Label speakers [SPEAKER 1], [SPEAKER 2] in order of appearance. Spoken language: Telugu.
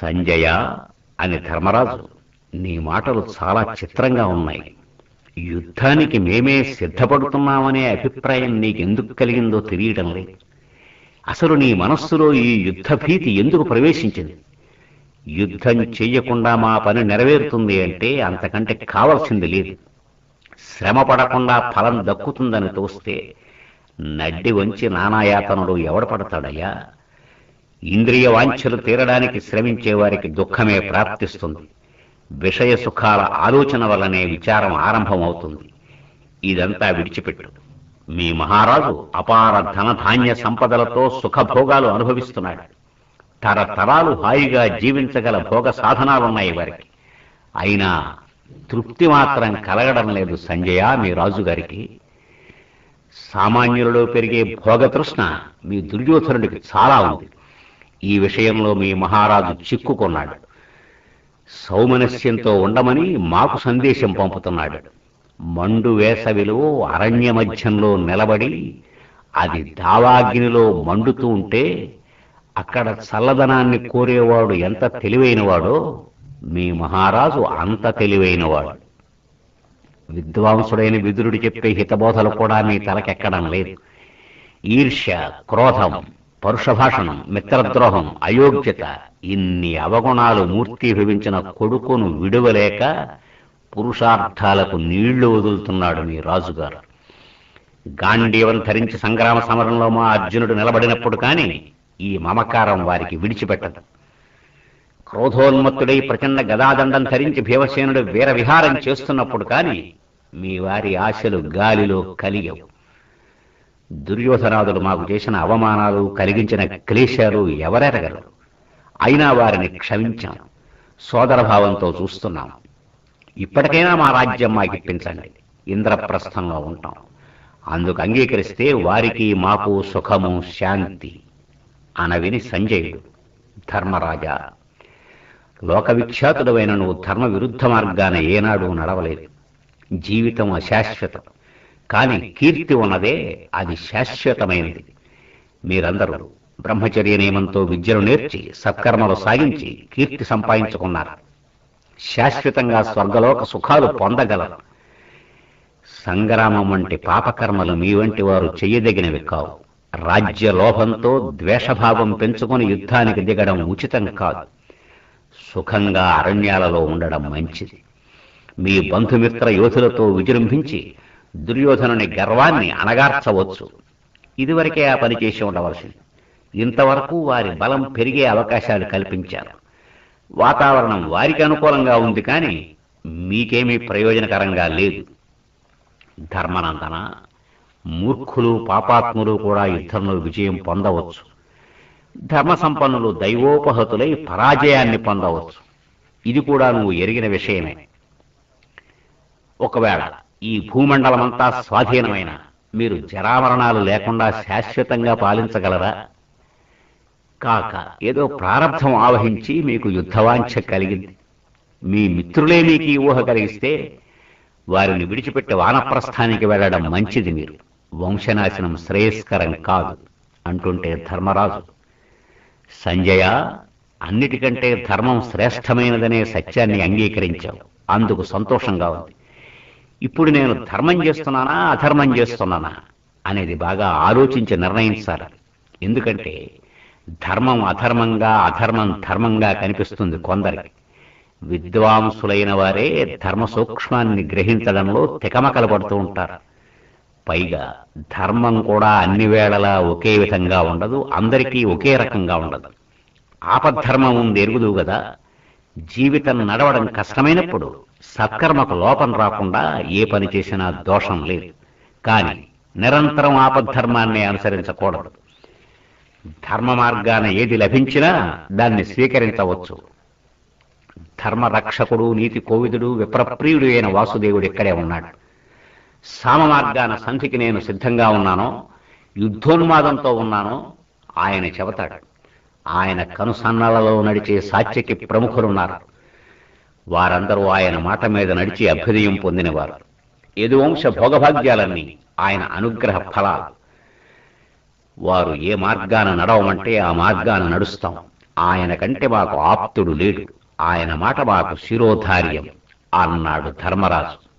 [SPEAKER 1] సంజయ అని ధర్మరాజు, నీ మాటలు చాలా చిత్రంగా ఉన్నాయి. యుద్ధానికి మేమే సిద్ధపడుతున్నామనే అభిప్రాయం నీకెందుకు కలిగిందో తెలియటం లేదు. అసలు నీ మనస్సులో ఈ యుద్ధ భీతి ఎందుకు ప్రవేశించింది? యుద్ధం చెయ్యకుండా మా పని నెరవేరుతుంది అంటే అంతకంటే కావలసింది లేదు. శ్రమ పడకుండా ఫలం దక్కుతుందని తోస్తే నడ్డి వంచి నానాయాతనుడు ఎవడ పడతాడయ్యా? ఇంద్రియ వాంఛలు తీరడానికి శ్రమించే వారికి దుఃఖమే ప్రాప్తిస్తుంది. విషయ సుఖాల ఆలోచన వల్లనే విచారం ఆరంభమవుతుంది. ఇదంతా విడిచిపెట్టు. మీ మహారాజు అపార ధనధాన్య సంపదలతో సుఖభోగాలు అనుభవిస్తున్నాడు. తరతరాలు హాయిగా జీవించగల భోగ సాధనాలున్నాయి వారికి. అయినా తృప్తి మాత్రం కలగడం లేదు సంజయ మీ రాజుగారికి. సామాన్యులలో పెరిగే భోగతృష్ణ మీ దుర్యోధనుడికి చాలా ఉంది. ఈ విషయంలో మీ మహారాజు చిక్కుకున్నాడు. సౌమనస్యంతో ఉండమని మాకు సందేశం పంపుతున్నాడు. మండు వేసవిలో అరణ్య మధ్యంలో నిలబడి అది దావాగ్నిలో మండుతూ ఉంటే అక్కడ చల్లదనాన్ని కోరేవాడు ఎంత తెలివైనవాడో మీ మహారాజు అంత తెలివైనవాడు. విద్వాంసుడైన విదురుడు చెప్పే హితబోధలు కూడా మీ తలకెక్కడం లేదు. ఈర్ష్య, క్రోధం, పరుషభాషణం, మిత్రద్రోహం, అయోగ్యత, ఇన్ని అవగుణాలు మూర్తీభవించిన కొడుకును విడువలేక పురుషార్థాలకు నీళ్లు వదులుతున్నాడు మీ రాజుగారు. గాంధీవం ధరించి సంగ్రామ సమరంలో మా అర్జునుడు నిలబడినప్పుడు కానీ ఈ మమకారం వారికి విడిచిపెట్టదు. క్రోధోన్మత్తుడై ప్రచండ గదాదండం ధరించి భీమసేనుడు వీర విహారం చేస్తున్నప్పుడు కానీ మీ వారి ఆశలు గాలిలో కలిగవు. దుర్యోధనాదులు మాకు చేసిన అవమానాలు, కలిగించిన క్లేశాలు ఎవరెరగలరు? అయినా వారిని క్షమించాం, సోదరభావంతో చూస్తున్నాం. ఇప్పటికైనా మా రాజ్యం మాకిప్పించండి, ఇంద్రప్రస్థంలో ఉంటాం. అందుకు అంగీకరిస్తే వారికి మాకు సుఖము, శాంతి అనవిని సంజయుడు, ధర్మరాజా, లోకవిఖ్యాతుడమైన నువ్వు ధర్మ విరుద్ధ మార్గాన ఏనాడు నడవలేదు. జీవితం అశాశ్వతం, కానీ కీర్తి ఉన్నదే, అది శాశ్వతమైనది. మీరందరూ బ్రహ్మచర్య నియమంతో విద్యను నేర్చి సత్కర్మలు సాగించి కీర్తి సంపాదించుకున్నారు. శాశ్వతంగా స్వర్గలోక సుఖాలు పొందగలరు. సంగ్రామం వంటి పాపకర్మలు మీ వంటి వారు చెయ్యదగినవి కావు. రాజ్య లోభంతో ద్వేషభావం పెంచుకుని యుద్ధానికి దిగడం ఉచితం కాదు. సుఖంగా అరణ్యాలలో ఉండడం మంచిది. మీ బంధుమిత్ర యోధులతో విజృంభించి దుర్యోధనుని గర్వాన్ని అణగార్చవచ్చు. ఇదివరకే ఆ పని చేసి ఉండవలసింది. ఇంతవరకు వారి బలం పెరిగే అవకాశాలు కల్పించారు. వాతావరణం వారికి అనుకూలంగా ఉంది, కానీ మీకేమీ ప్రయోజనకరంగా లేదు. ధర్మనందన, మూర్ఖులు, పాపాత్ములు కూడా యుద్ధంలో విజయం పొందవచ్చు. ధర్మ సంపన్నులు దైవోపహతులై పరాజయాన్ని పొందవచ్చు. ఇది కూడా నువ్వు ఎరిగిన విషయమే. ఒకవేళ ఈ భూమండలమంతా స్వాధీనమైన మీరు జరామరణాలు లేకుండా శాశ్వతంగా పాలించగలరా? కాక ఏదో ప్రారంభం ఆవహించి మీకు యుద్ధవాంఛ కలిగింది. మీ మిత్రులే మీకు ఈ ఊహ కలిగిస్తే వారిని విడిచిపెట్టి వానప్రస్థానికి వెళ్ళడం మంచిది. మీరు వంశనాశనం శ్రేయస్కరం కాదు అంటుంటే ధర్మరాజు, సంజయ, అన్నిటికంటే ధర్మం శ్రేష్టమైనదనే సత్యాన్ని అంగీకరించావు. అందుకు సంతోషంగా ఉంది. ఇప్పుడు నేను ధర్మం చేస్తున్నానా, అధర్మం చేస్తున్నానా అనేది బాగా ఆలోచించి నిర్ణయించాలి. ఎందుకంటే ధర్మం అధర్మంగా, అధర్మం ధర్మంగా కనిపిస్తుంది కొందరికి. విద్వాంసులైన వారే ధర్మ సూక్ష్మాన్ని గ్రహించడంలో తికమకలు పడుతూ ఉంటారు. పైగా ధర్మం కూడా అన్ని వేళలా ఒకే విధంగా ఉండదు, అందరికీ ఒకే రకంగా ఉండదు. ఆపద్ధర్మం ఉంది ఎరుగుదు కదా. జీవితం నడవడం కష్టమైనప్పుడు సత్కర్మకు లోపం రాకుండా ఏ పని చేసినా దోషం లేదు. కానీ నిరంతరం ఆపద్ధర్మాన్ని అనుసరించకూడదు. ధర్మ మార్గాన ఏది లభించినా దాన్ని స్వీకరించవచ్చు. ధర్మరక్షకుడు, నీతి కోవిదుడు, విప్రప్రియుడు అయిన వాసుదేవుడు ఇక్కడే ఉన్నాడు. సామ మార్గాన సంధికి నేను సిద్ధంగా ఉన్నానో, యుద్ధోన్మాదంతో ఉన్నానో ఆయన చెబుతాడు. ఆయన కనుసన్నలలో నడిచే సాత్యకి ప్రముఖులున్నారు. వారందరూ ఆయన మాట మీద నడిచి అభ్యుదయం పొందినవారు. యదువంశ భోగభాగ్యాలన్నీ ఆయన అనుగ్రహ ఫలాలు. వారు ఏ మార్గాన నడవమంటే ఆ మార్గాన నడుస్తాం. ఆయన కంటే మాకు ఆప్తుడు లేడు. ఆయన మాట మాకు శిరోధార్యం అన్నాడు ధర్మరాజు.